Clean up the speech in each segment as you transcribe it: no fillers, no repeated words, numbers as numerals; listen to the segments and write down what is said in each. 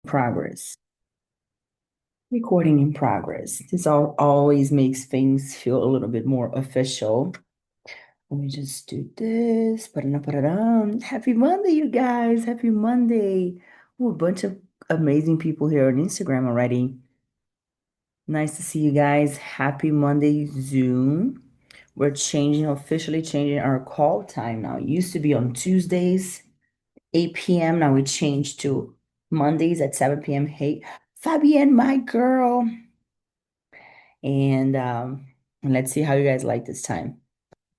Progress. Recording in progress. This always makes things feel a little bit more official. Let me just do this. Ba-da-da-ba-da-dum. Happy Monday, you guys. Happy Monday. Oh, a bunch of amazing people here on Instagram already. Nice to see you guys. Happy Monday, Zoom. We're officially changing our call time now. It used to be on Tuesdays, 8 p.m. Now we changed to Mondays at 7 p.m. Hey, Fabienne, my girl. And let's see how you guys like this time.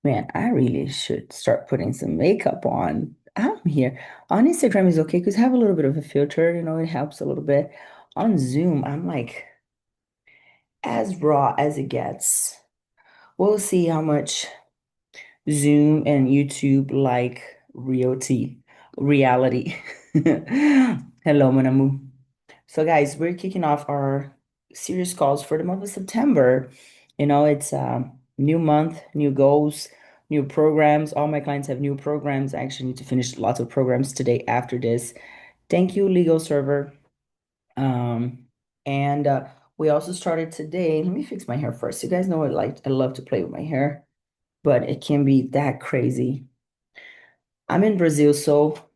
Man, I really should start putting some makeup on. I'm here. On Instagram is okay because I have a little bit of a filter, it helps a little bit. On Zoom, I'm like as raw as it gets. We'll see how much Zoom and YouTube like reality. Hello, mon amour. So, guys, we're kicking off our series calls for the month of September. It's new month, new goals, new programs. All my clients have new programs. I actually need to finish lots of programs today after this. Thank you, legal server. And we also started today. Let me fix my hair first. You guys know I love to play with my hair, but it can be that crazy. I'm in Brazil, so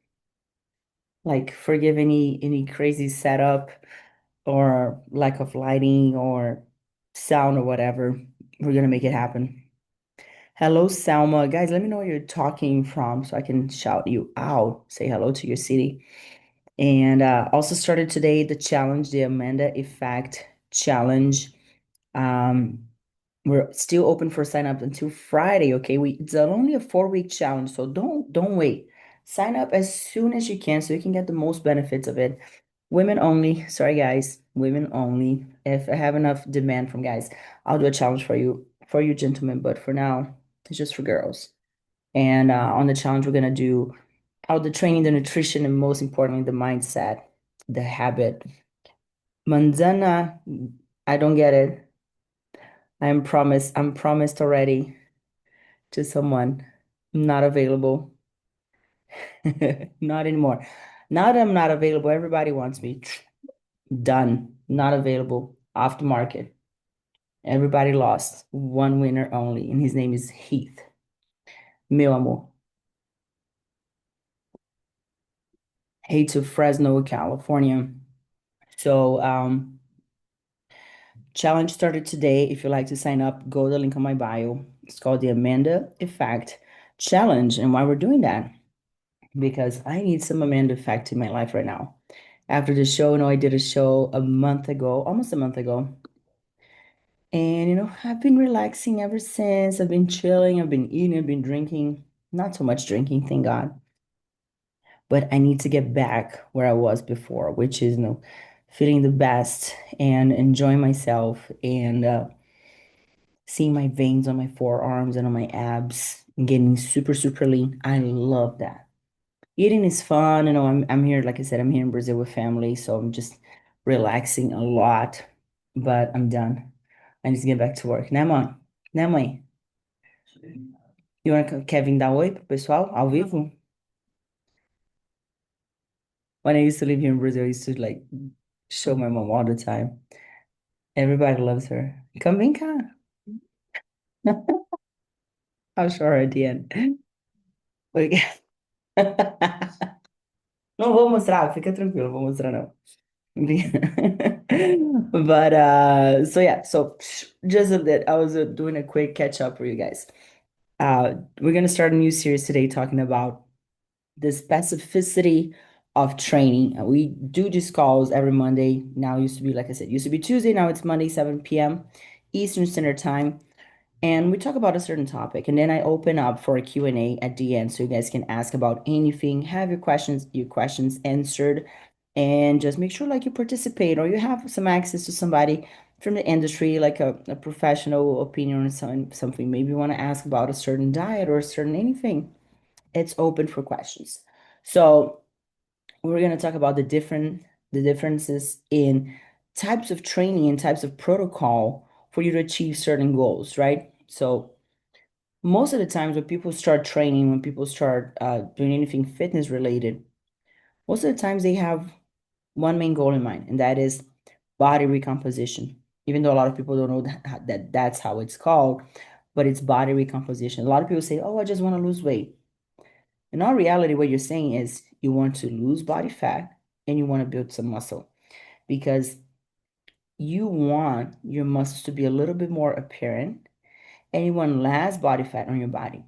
like forgive any crazy setup or lack of lighting or sound or whatever. We're gonna make it happen. Hello, Selma. Guys, let me know where you're talking from so I can shout you out, say hello to your city. And also started today the challenge, the Amanda Effect Challenge. Um, we're still open for sign up until Friday, okay? It's only a 4-week challenge, so don't wait. Sign up as soon as you can so you can get the most benefits of it. Women only. Sorry, guys. Women only. If I have enough demand from guys, I'll do a challenge for you gentlemen. But for now, it's just for girls. And on the challenge, we're gonna do all the training, the nutrition, and most importantly, the mindset, the habit. Manzana, I don't get it. I'm promised already to someone. I'm not available. Not anymore. Now that I'm not available, everybody wants me. Done. Not available. Off the market. Everybody lost. One winner only, and his name is Heath. Meu amor. Hey to Fresno, California. So, challenge started today. If you'd like to sign up, go to the link on my bio. It's called the Amanda Effect Challenge. And why we're doing that? Because I need some Amanda Effect in my life right now. After the show, I did a show a month ago, almost a month ago. And, I've been relaxing ever since. I've been chilling, I've been eating, I've been drinking. Not so much drinking, thank God. But I need to get back where I was before, which is, feeling the best and enjoying myself and seeing my veins on my forearms and on my abs and getting super, super lean. I love that. Eating is fun. I'm here, like I said, I'm here in Brazil with family, so I'm just relaxing a lot, but I'm done. I need to get back to work. Né, mãe? Né, mãe? Quer vir dar oi pro pessoal ao vivo? When I used to live here in Brazil, I used to like show my mom all the time. Everybody loves her. Come vem cá. I'll show her at the end. Porque- Não vou mostrar, fica tranquilo, não vou mostrar não. But so yeah, so just a bit. I was doing a quick catch up for you guys. We're gonna start a new series today talking about the specificity of training. We do these calls every Monday. Now it used to be, like I said, used to be Tuesday. Now it's Monday, 7 p.m. Eastern Standard Time. And we talk about a certain topic. And then I open up for a Q&A at the end so you guys can ask about anything, have your questions answered, and just make sure like you participate or you have some access to somebody from the industry, like a professional opinion on something. Maybe you want to ask about a certain diet or a certain anything. It's open for questions. So we're going to talk about the differences in types of training and types of protocol for you to achieve certain goals, right? So most of the times when people start training, when people start doing anything fitness related, most of the times they have one main goal in mind, and that is body recomposition. Even though a lot of people don't know that that's how it's called, but it's body recomposition. A lot of people say, "Oh, I just want to lose weight." In all reality, what you're saying is you want to lose body fat and you want to build some muscle because you want your muscles to be a little bit more apparent and you want less body fat on your body.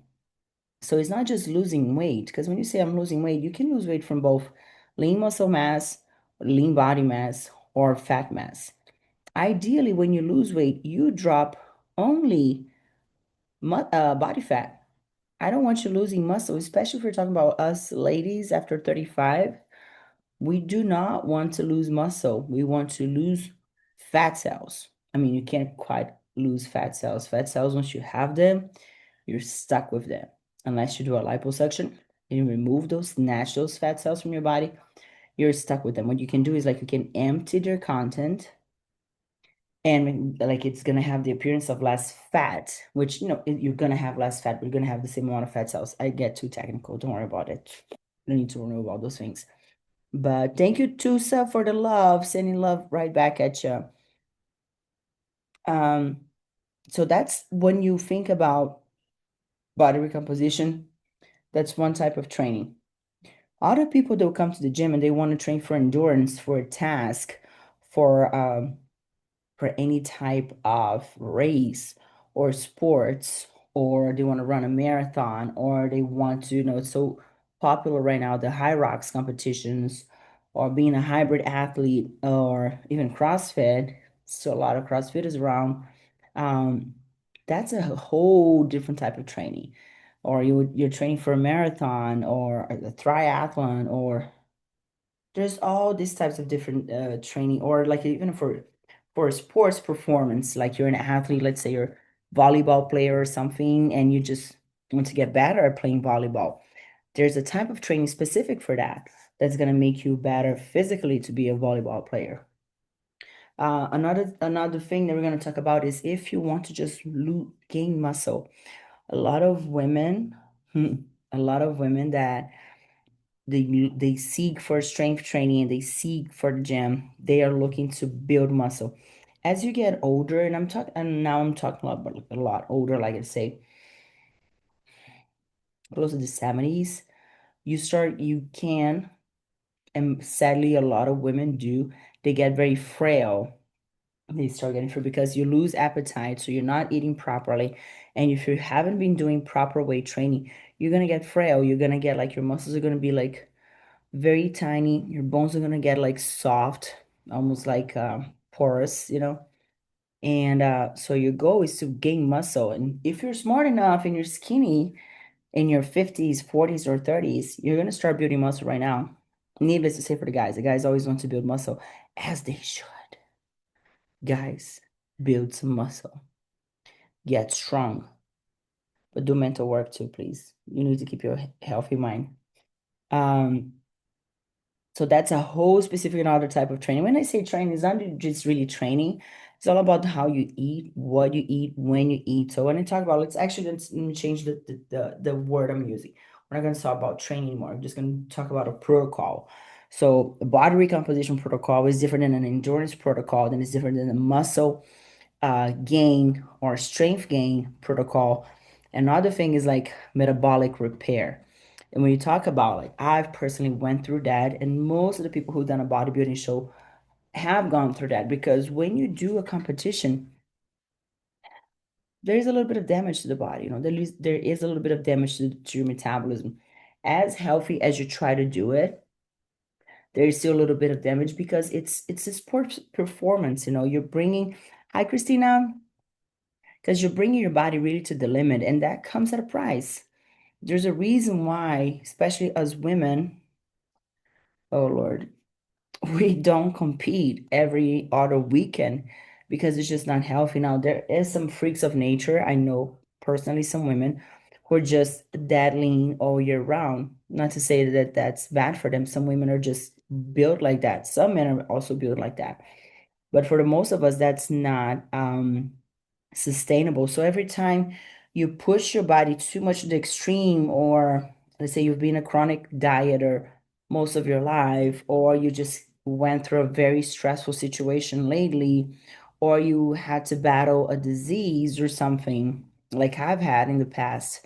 So it's not just losing weight, because when you say I'm losing weight, you can lose weight from both lean muscle mass, lean body mass, or fat mass. Ideally, when you lose weight, you drop only body fat. I don't want you losing muscle, especially if we're talking about us ladies after 35. We do not want to lose muscle. We want to lose fat cells. I mean, you can't quite lose fat cells. Fat cells, once you have them, you're stuck with them. Unless you do a liposuction and you remove those, snatch those fat cells from your body, you're stuck with them. What you can do is like you can empty their content and like it's gonna have the appearance of less fat, which you're gonna have less fat, but you're gonna have the same amount of fat cells. I get too technical. Don't worry about it. You don't need to know about those things. But thank you, Tusa, for the love, sending love right back at you. Um, so that's when you think about body recomposition, that's one type of training. Other people that will come to the gym and they want to train for endurance, for a task, for for any type of race or sports, or they want to run a marathon, or they want to, it's so popular right now, the high rocks competitions, or being a hybrid athlete, or even CrossFit. So a lot of CrossFitters around. Um, that's a whole different type of training. Or you're training for a marathon or a triathlon, or there's all these types of different training, or like even for sports performance, like you're an athlete, let's say you're a volleyball player or something, and you just want to get better at playing volleyball. There's a type of training specific for that that's going to make you better physically to be a volleyball player. Another thing that we're going to talk about is if you want to just gain muscle. A lot of women, a lot of women that they seek for strength training and they seek for the gym. They are looking to build muscle. As you get older, and now I'm talking a lot older, like I say, close to the 70s, you can, and sadly a lot of women do, they get very frail. They start getting frail because you lose appetite, so you're not eating properly. And if you haven't been doing proper weight training, you're gonna get frail. You're gonna get like your muscles are gonna be like very tiny. Your bones are gonna get like soft, almost like porous. And so your goal is to gain muscle. And if you're smart enough and you're skinny in your 50s, 40s, or 30s, you're gonna start building muscle right now. Needless to say, for the guys always want to build muscle, as they should. Guys, build some muscle, get strong, but do mental work too, please. You need to keep your healthy mind. Um, So that's a whole specific another type of training. When I say training, it's not just really training. It's all about how you eat, what you eat, when you eat. So when I talk about, let me change the word I'm using. We're not going to talk about training anymore. I'm just going to talk about a protocol. So a body recomposition protocol is different than an endurance protocol, then it's different than a muscle gain or strength gain protocol. Another thing is like metabolic repair. And when you talk about like I've personally went through that, and most of the people who've done a bodybuilding show have gone through that because when you do a competition, there is a little bit of damage to the body. There is a little bit of damage to your metabolism. As healthy as you try to do it, there is still a little bit of damage because it's a sport performance. You're bringing. Hi, Christina. Because you're bringing your body really to the limit, and that comes at a price. There's a reason why, especially as women, oh Lord, we don't compete every other weekend because it's just not healthy. Now, there is some freaks of nature. I know personally some women who are just that lean all year round. Not to say that that's bad for them. Some women are just built like that. Some men are also built like that. But for the most of us, that's not sustainable. So every time you push your body too much to the extreme, or let's say you've been a chronic dieter most of your life, or you just went through a very stressful situation lately, or you had to battle a disease or something like I've had in the past,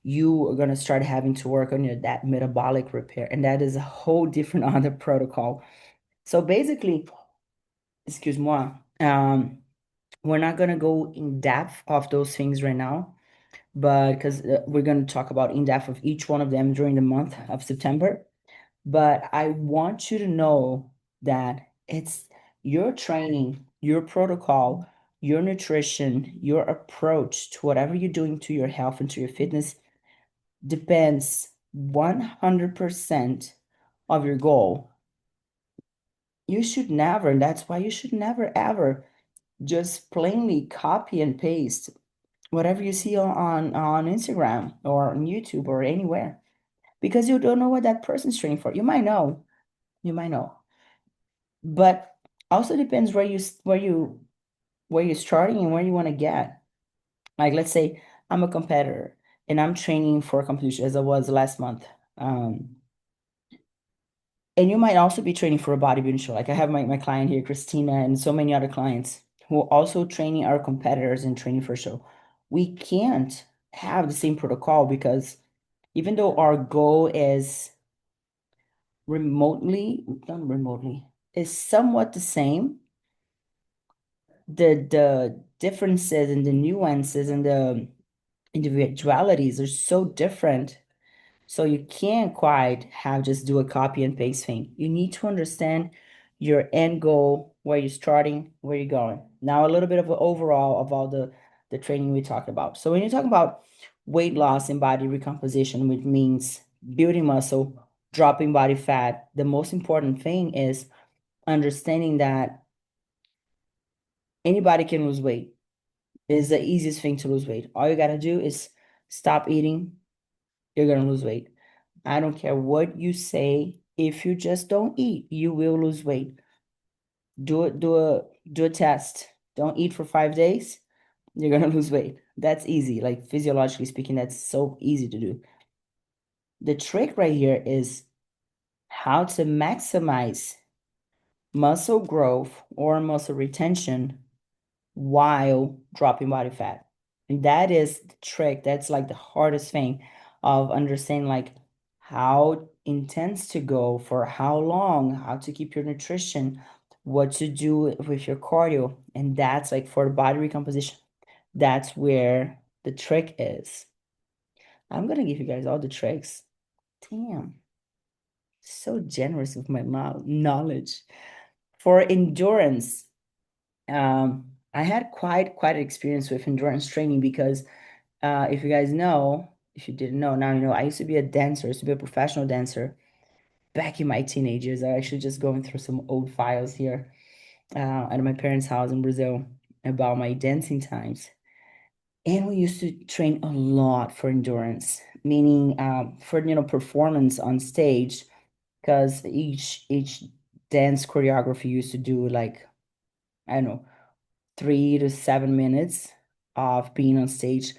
you are going to start having to work on that metabolic repair. And that is a whole different other protocol. So basically, excuse moi, we're not going to go in depth of those things right now, but because we're going to talk about in depth of each one of them during the month of September. But I want you to know that it's your training, your protocol, your nutrition, your approach to whatever you're doing to your health and to your fitness depends 100% of your goal. You should never, and that's why you should never ever just plainly copy and paste whatever you see on Instagram or on YouTube or anywhere because you don't know what that person's training for. You might know, but also depends where you're starting and where you want to get. Like let's say I'm a competitor and I'm training for a competition as I was last month. Um, and you might also be training for a bodybuilding show. Like I have my client here, Christina, and so many other clients who are also training our competitors and training for a show. We can't have the same protocol because even though our goal is not remotely, is somewhat the same, the differences and the nuances and the individualities are so different. So you can't quite have just do a copy and paste thing. You need to understand your end goal, where you're starting, where you're going. Now, a little bit of an overall of all the training we talked about. So when you talk about weight loss and body recomposition, which means building muscle, dropping body fat, the most important thing is understanding that anybody can lose weight. It's the easiest thing to lose weight. All you gotta do is stop eating, you're gonna lose weight. I don't care what you say. If you just don't eat, you will lose weight. Do a test. Don't eat for 5 days, you're gonna lose weight. That's easy. Like physiologically speaking, that's so easy to do. The trick right here is how to maximize muscle growth or muscle retention while dropping body fat. And that is the trick. That's like the hardest thing of understanding like how intense to go for how long, how to keep your nutrition, what to do with your cardio. And that's like for the body recomposition. That's where the trick is. I'm gonna give you guys all the tricks. Damn, so generous with my knowledge. For endurance, I had quite an experience with endurance training because if you guys know, if you didn't know, now you know, I used to be a dancer, I used to be a professional dancer back in my teenage years. I'm actually just going through some old files here at my parents' house in Brazil about my dancing times. And we used to train a lot for endurance, meaning for performance on stage, because each dance choreography used to do like, I don't know, 3 to 7 minutes of being on stage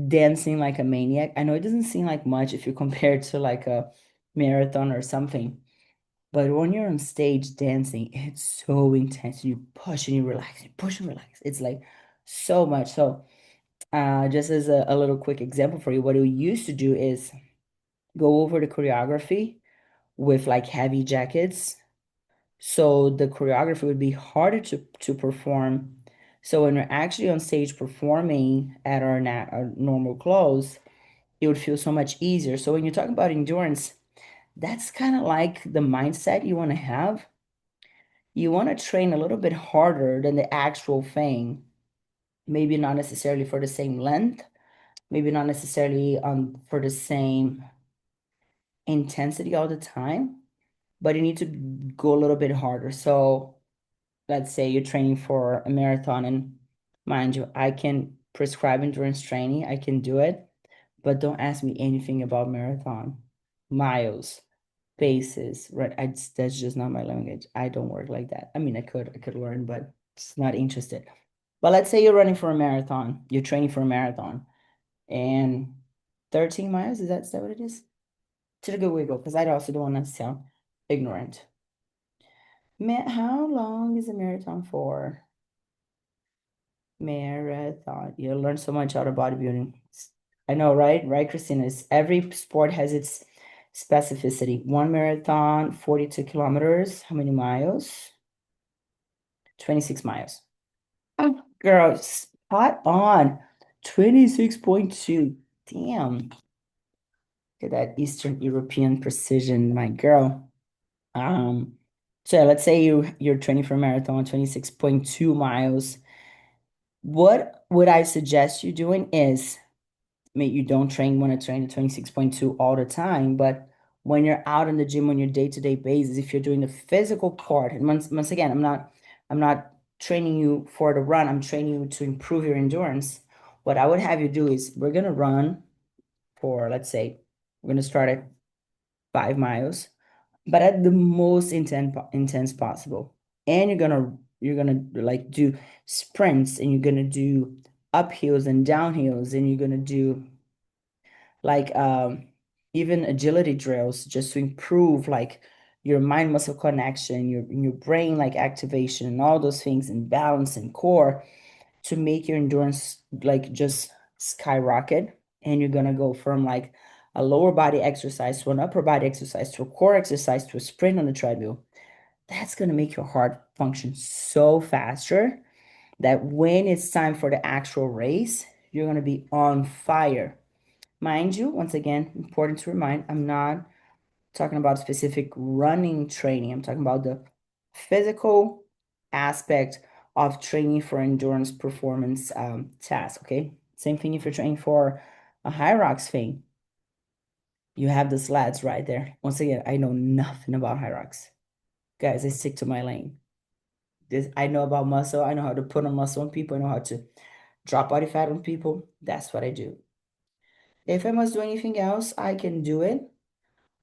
dancing like a maniac. I know it doesn't seem like much if you compare it to like a marathon or something, but when you're on stage dancing, it's so intense. You push and you relax, you push and relax. It's like so much. So, just as a little quick example for you, what we used to do is go over the choreography with like heavy jackets. So the choreography would be harder to perform. So when we're actually on stage performing at our normal clothes, it would feel so much easier. So when you talk about endurance, that's kind of like the mindset you want to have. You want to train a little bit harder than the actual thing. Maybe not necessarily for the same length, maybe not necessarily for the same intensity all the time, but you need to go a little bit harder. So let's say you're training for a marathon, and mind you, I can prescribe endurance training, I can do it, but don't ask me anything about marathon, miles, paces, right? That's just not my language. I don't work like that. I mean, I could learn, but it's not interested. But let's say you're running for a marathon, you're training for a marathon, and 13 miles, is that what it is? To the good wiggle, because I also don't want to sound ignorant. How long is a marathon for? Marathon. You learn so much out of bodybuilding. I know, right? Right, Christina? Every sport has its specificity. One marathon, 42 kilometers. How many miles? 26 miles. Oh, girl, spot on. 26.2. Damn. Look at that Eastern European precision, my girl. Um, so yeah, let's say you're training for a marathon, 26.2 miles. What would I suggest you doing is, I mean, you don't want to train at 26.2 all the time, but when you're out in the gym on your day-to-day basis, if you're doing the physical part, and once again, I'm not training you for the run, I'm training you to improve your endurance. What I would have you do is we're gonna run for, let's say, we're gonna start at 5 miles, but at the most intense possible. And you're gonna like do sprints, and you're gonna do uphills and downhills, and you're gonna do like even agility drills just to improve like your mind muscle connection, your brain like activation and all those things, and balance and core, to make your endurance like just skyrocket. And you're gonna go from like a lower body exercise to an upper body exercise to a core exercise to a sprint on the treadmill. That's gonna make your heart function so faster that when it's time for the actual race, you're gonna be on fire. Mind you, once again, important to remind, I'm not talking about specific running training. I'm talking about the physical aspect of training for endurance performance tasks, okay? Same thing if you're training for a high rocks thing. You have the sleds right there. Once again, I know nothing about high rocks. Guys, I stick to my lane. I know about muscle. I know how to put on muscle on people. I know how to drop body fat on people. That's what I do. If I must do anything else, I can do it.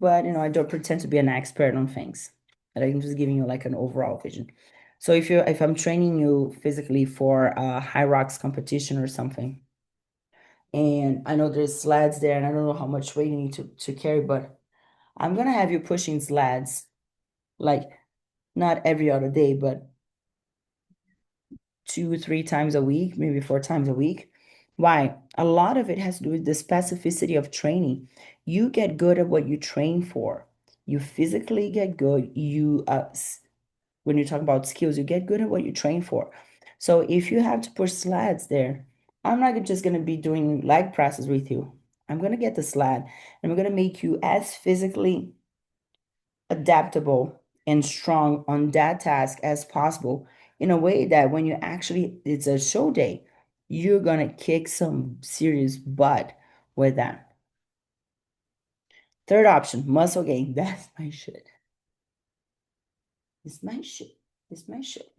But I don't pretend to be an expert on things. But I'm just giving you like an overall vision. So if I'm training you physically for a high rocks competition or something, and I know there's sleds there, and I don't know how much weight you need to carry, but I'm gonna have you pushing sleds like not every other day, but 2, 3 times a week, maybe 4 times a week. Why? A lot of it has to do with the specificity of training. You get good at what you train for. You physically get good. When you talk about skills, you get good at what you train for. So if you have to push sleds there, I'm not just going to be doing leg presses with you. I'm going to get the sled, and I'm going to make you as physically adaptable and strong on that task as possible, in a way that when you actually, it's a show day, you're gonna kick some serious butt with that. Third option, muscle gain. That's my shit. It's my shit. It's my shit.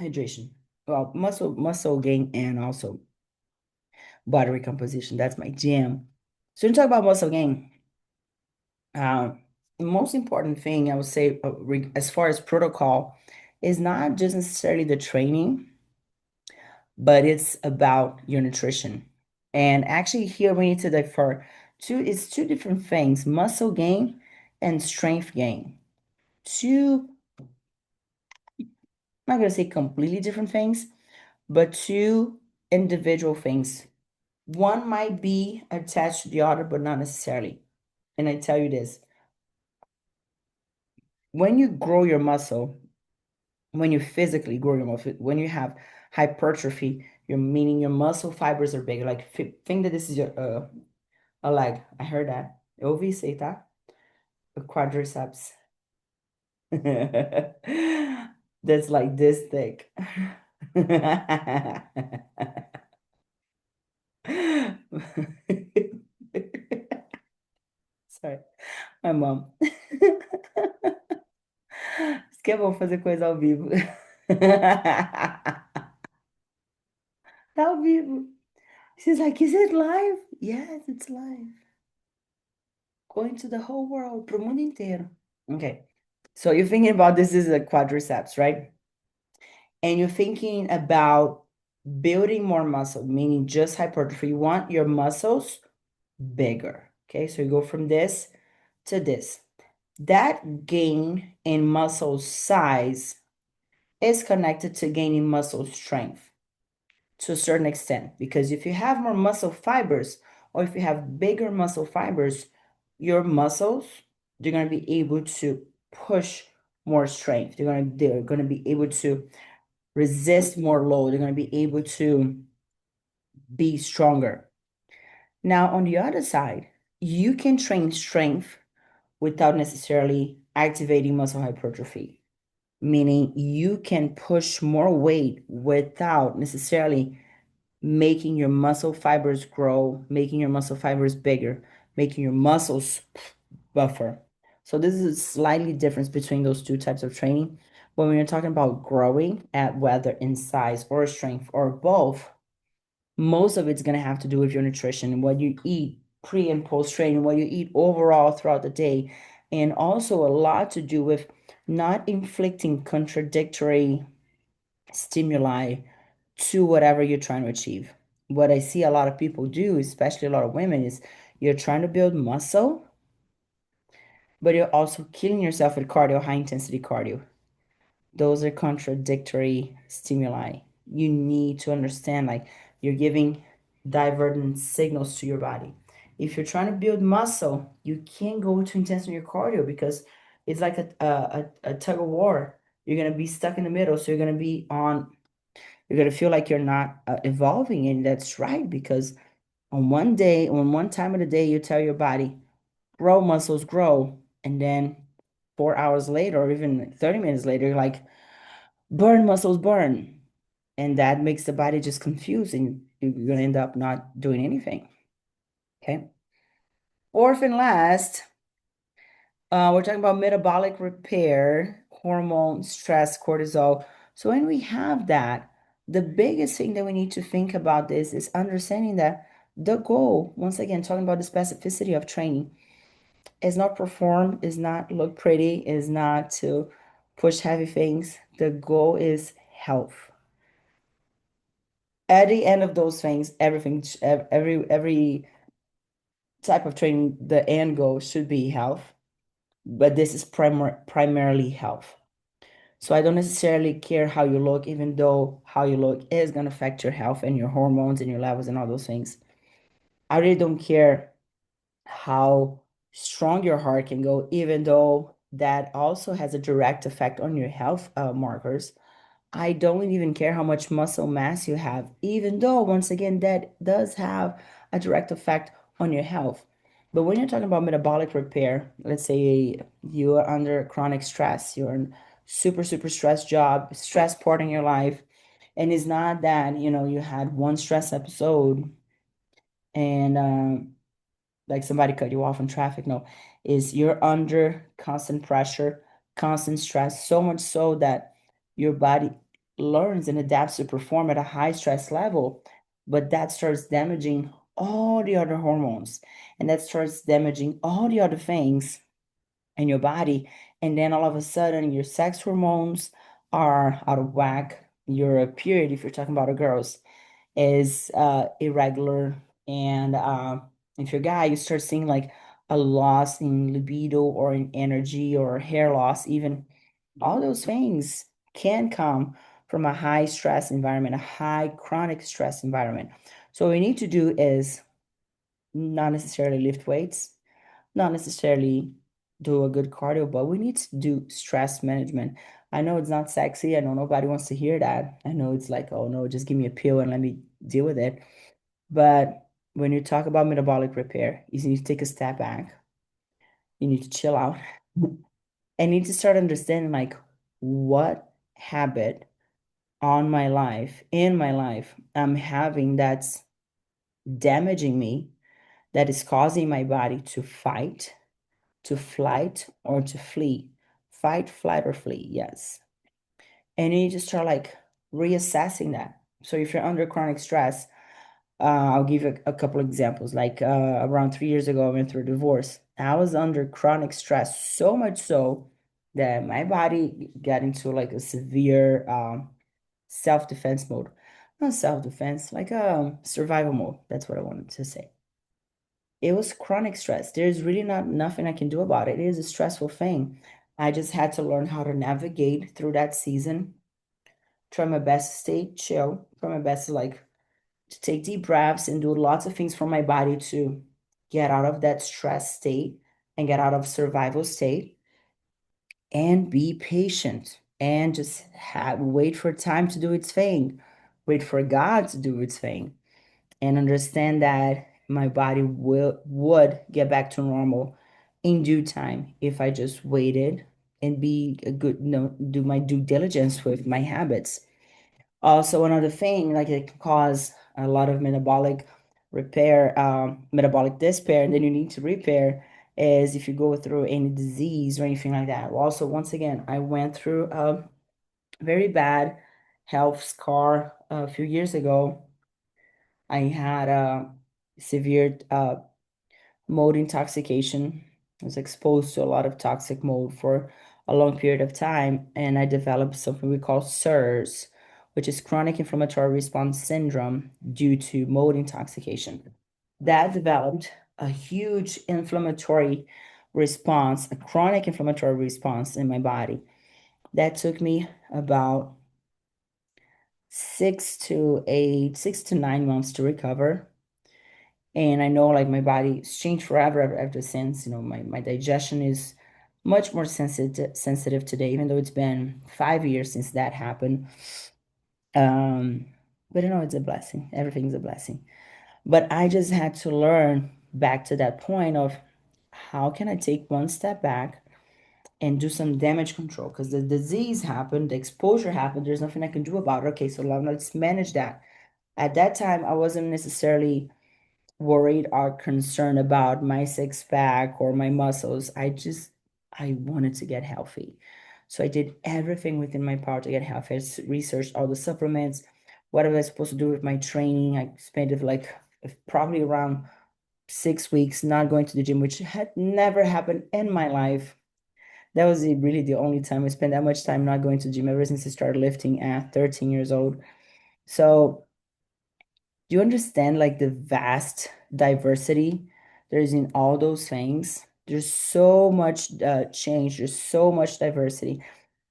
Hydration. Well, muscle gain and also body recomposition. That's my jam. So when you talk about muscle gain, Uh, the most important thing I would say, as far as protocol, is not just necessarily the training, but it's about your nutrition. And actually, here we need to differ. It's two different things: muscle gain and strength gain. Two, I'm not gonna say completely different things, but two individual things. One might be attached to the other, but not necessarily. And I tell you this: when you grow your muscle, when you physically grow your muscle, when you have hypertrophy, you're meaning your muscle fibers are bigger. Like think that this is your a leg. I heard that. Eu ouvi isso aí, tá? A quadriceps. That's like this thick. Sorry, my mom. Isso que é bom fazer coisa ao vivo. Tá ao vivo. She's like, is it live? Yes, it's live. Going to the whole world, pro mundo inteiro. Okay. So you're thinking about this is a quadriceps, right? And you're thinking about building more muscle, meaning just hypertrophy. You want your muscles bigger. Okay. So you go from this. to this. That gain in muscle size is connected to gaining muscle strength to a certain extent. Because if you have more muscle fibers, or if you have bigger muscle fibers, your muscles, they're going to be able to push more strength. They're going to be able to resist more load. They're going to be able to be stronger. Now, on the other side, you can train strength without necessarily activating muscle hypertrophy, meaning you can push more weight without necessarily making your muscle fibers grow, making your muscle fibers bigger, making your muscles buffer. So this is a slightly difference between those two types of training. When we're talking about growing at whether in size or strength or both, most of it's going to have to do with your nutrition and what you eat pre and post training, what you eat overall throughout the day, and also a lot to do with not inflicting contradictory stimuli to whatever you're trying to achieve. What I see a lot of people do, especially a lot of women, is you're trying to build muscle, but you're also killing yourself with cardio, high intensity cardio. Those are contradictory stimuli. You need to understand, like, you're giving divergent signals to your body. If you're trying to build muscle, you can't go too intense on your cardio because it's like a tug of war. You're gonna be stuck in the middle, so you're gonna feel like you're not evolving, and that's right because on one day, on one time of the day, you tell your body, grow muscles, grow, and then 4 hours later, or even 30 minutes later, you're like, burn muscles, burn. And that makes the body just confused and you're going to end up not doing anything. Okay. Fourth and last, we're talking about metabolic repair, hormone, stress, cortisol. So when we have that, the biggest thing that we need to think about this is understanding that the goal, once again, talking about the specificity of training, is not perform, is not look pretty, is not to push heavy things. The goal is health. At the end of those things, everything, every type of training, the end goal should be health, but this is primarily health. So I don't necessarily care how you look, even though how you look is going to affect your health and your hormones and your levels and all those things. I really don't care how strong your heart can go, even though that also has a direct effect on your health markers. I don't even care how much muscle mass you have, even though, once again, that does have a direct effect on your health. But when you're talking about metabolic repair, let's say you are under chronic stress, you're in super, super stress job, stress part in your life, and it's not that, you had one stress episode and like somebody cut you off in traffic. No, is you're under constant pressure, constant stress, so much so that your body learns and adapts to perform at a high stress level, but that starts damaging all the other hormones and that starts damaging all the other things in your body. And then all of a sudden, your sex hormones are out of whack. Your period, if you're talking about a girls, is irregular. And if you're a guy, you start seeing like a loss in libido or in energy or hair loss, even all those things can come from a high stress environment, a high chronic stress environment. So what we need to do is not necessarily lift weights, not necessarily do a good cardio, but we need to do stress management. I know it's not sexy. I know nobody wants to hear that. I know it's like, oh no, just give me a pill and let me deal with it. But when you talk about metabolic repair, you need to take a step back. You need to chill out and need to start understanding like what habit in my life, I'm having that's damaging me, that is causing my body to fight, to flight, or to flee. Fight, flight, or flee, yes. And you need to start like reassessing that. So if you're under chronic stress, I'll give you a couple examples. Like around 3 years ago, I went through a divorce. I was under chronic stress, so much so that my body got into like a severe self-defense mode. Not self-defense, like survival mode. That's what I wanted to say. It was chronic stress. There's really not nothing I can do about it. It is a stressful thing. I just had to learn how to navigate through that season, try my best to stay chill, try my best to like to take deep breaths and do lots of things for my body to get out of that stress state and get out of survival state and be patient and just wait for time to do its thing, wait for God to do its thing, and understand that my body would get back to normal in due time if I just waited and be a good, do my due diligence with my habits. Also, another thing, like it can cause a lot of metabolic despair, and then you need to repair, is if you go through any disease or anything like that. Also, once again, I went through a very bad health scar a few years ago. I had a severe mold intoxication. I was exposed to a lot of toxic mold for a long period of time, and I developed something we call CIRS, which is chronic inflammatory response syndrome due to mold intoxication. That developed a huge inflammatory response, a chronic inflammatory response in my body. That took me about 6 to 9 months to recover. And I know like my body's changed forever ever since. My digestion is much more sensitive today, even though it's been 5 years since that happened. Um, but it's a blessing. Everything's a blessing. But I just had to learn back to that point of how can I take one step back and do some damage control? Because the disease happened, the exposure happened, there's nothing I can do about it. Okay, so now let's manage that. At that time, I wasn't necessarily worried or concerned about my six pack or my muscles. I wanted to get healthy. So I did everything within my power to get healthy. Researched all the supplements, what was I supposed to do with my training. I spent it like probably around 6 weeks not going to the gym, which had never happened in my life. That was really the only time I spent that much time not going to the gym ever since I started lifting at 13 years old. So do you understand like the vast diversity there is in all those things? There's so much change, there's so much diversity,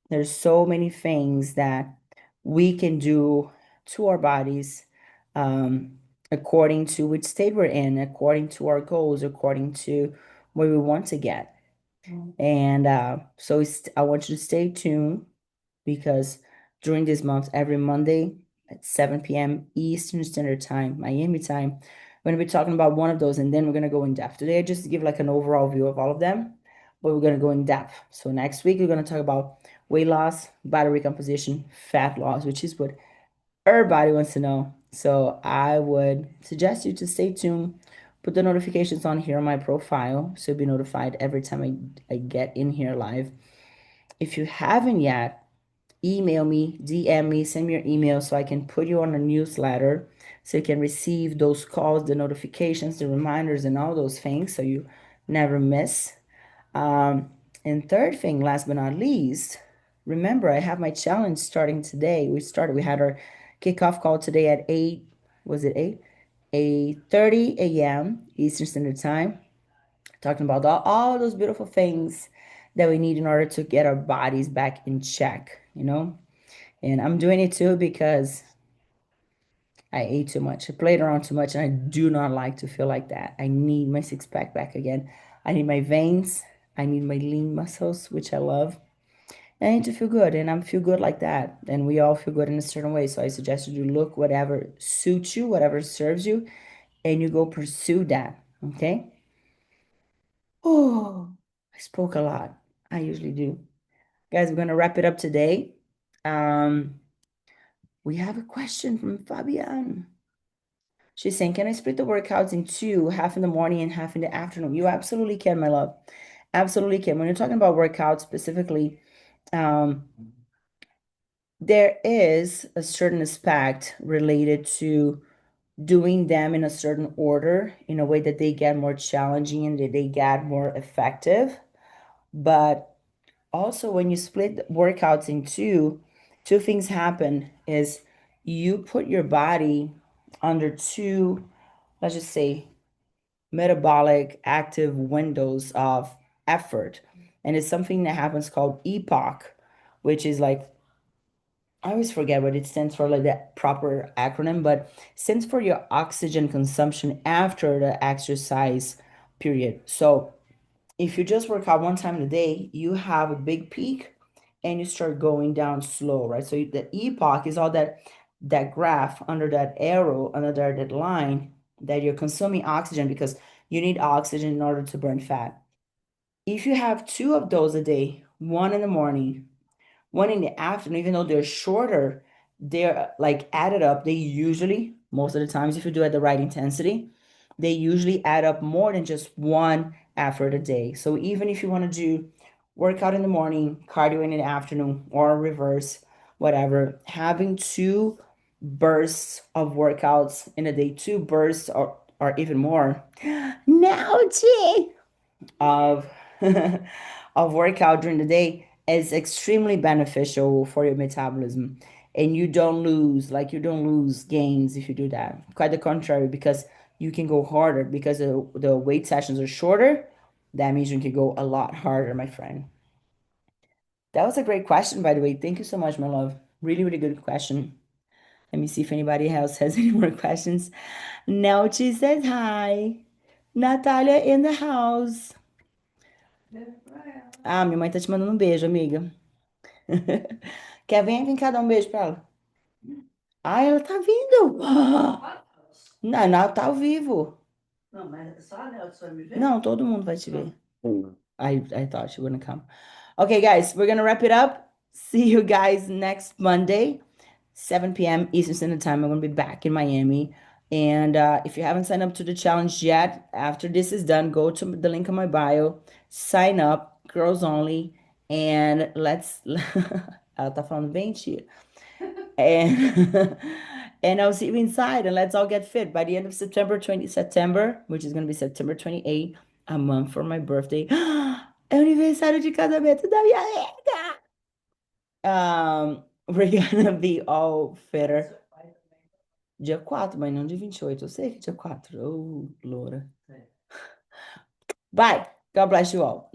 there's so many things that we can do to our bodies, um, according to which state we're in, according to our goals, according to where we want to get. And so I want you to stay tuned because during this month, every Monday at 7 p.m. Eastern Standard Time, Miami time, we're going to be talking about one of those, and then we're going to go in depth. Today, I just give like an overall view of all of them, but we're going to go in depth. So next week, we're going to talk about weight loss, body recomposition, fat loss, which is what everybody wants to know. So I would suggest you to stay tuned. Put the notifications on here on my profile so you'll be notified every time I get in here live. If you haven't yet, email me, DM me, send me your email so I can put you on a newsletter so you can receive those calls, the notifications, the reminders, and all those things so you never miss. Um, and third thing, last but not least, remember I have my challenge starting today. We had our kickoff call today at 8, was it 8? 8:30 a.m. Eastern Standard Time, talking about all those beautiful things that we need in order to get our bodies back in check. And I'm doing it too because I ate too much. I played around too much, and I do not like to feel like that. I need my six pack back again. I need my veins. I need my lean muscles, which I love. And I need to feel good, and I'm feel good like that. And we all feel good in a certain way. So I suggest you look whatever suits you, whatever serves you, and you go pursue that. Okay? Oh, I spoke a lot. I usually do. Guys, we're gonna wrap it up today. Um, we have a question from Fabian. She's saying, can I split the workouts in two, half in the morning and half in the afternoon? You absolutely can, my love. Absolutely can. When you're talking about workouts specifically, um, there is a certain aspect related to doing them in a certain order, in a way that they get more challenging and that they get more effective. But also, when you split workouts in two things happen is you put your body under two, let's just say, metabolic active windows of effort. And it's something that happens called epoch, which is like, I always forget what it stands for, like that proper acronym, but it stands for your oxygen consumption after the exercise period. So if you just work out one time a day, you have a big peak and you start going down slow, right? So the epoch is all that graph under that arrow, under that line that you're consuming oxygen because you need oxygen in order to burn fat. If you have two of those a day, one in the morning, one in the afternoon, even though they're shorter, they're like added up. They usually, most of the times, if you do it at the right intensity, they usually add up more than just one effort a day. So even if you want to do workout in the morning, cardio in the afternoon, or reverse, whatever, having two bursts of workouts in a day, two bursts or even more. Now, Jay of of workout during the day is extremely beneficial for your metabolism, and you don't lose gains if you do that. Quite the contrary, because you can go harder because the weight sessions are shorter. That means you can go a lot harder, my friend. That was a great question, by the way. Thank you so much, my love. Really, really good question. Let me see if anybody else has any more questions. Nelchi says hi. Natalia in the house. Ah, minha mãe tá te mandando um beijo, amiga. Quer vir? Vem cá dar um beijo pra ela. Ah, ela tá vindo. Não, não, tá ao vivo. Não, mas só a Nelson vai me ver? Não, todo mundo vai te ver. I thought she wouldn't come. Okay, guys, we're gonna wrap it up. See you guys next Monday, 7 p.m. Eastern Standard Time. I'm gonna be back in Miami. And if you haven't signed up to the challenge yet, after this is done, go to the link in my bio, sign up, girls only, and let's. Ela tá falando bem, tia. And and I'll see you inside and let's all get fit by the end of September, which is gonna be September 28th, a month for my birthday. É aniversário de casamento da minha amiga. We're gonna be all fitter. Dia 4, mas não dia 28. Eu sei que é dia 4. Oh, loura. Bye. God bless you all.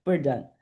We're done.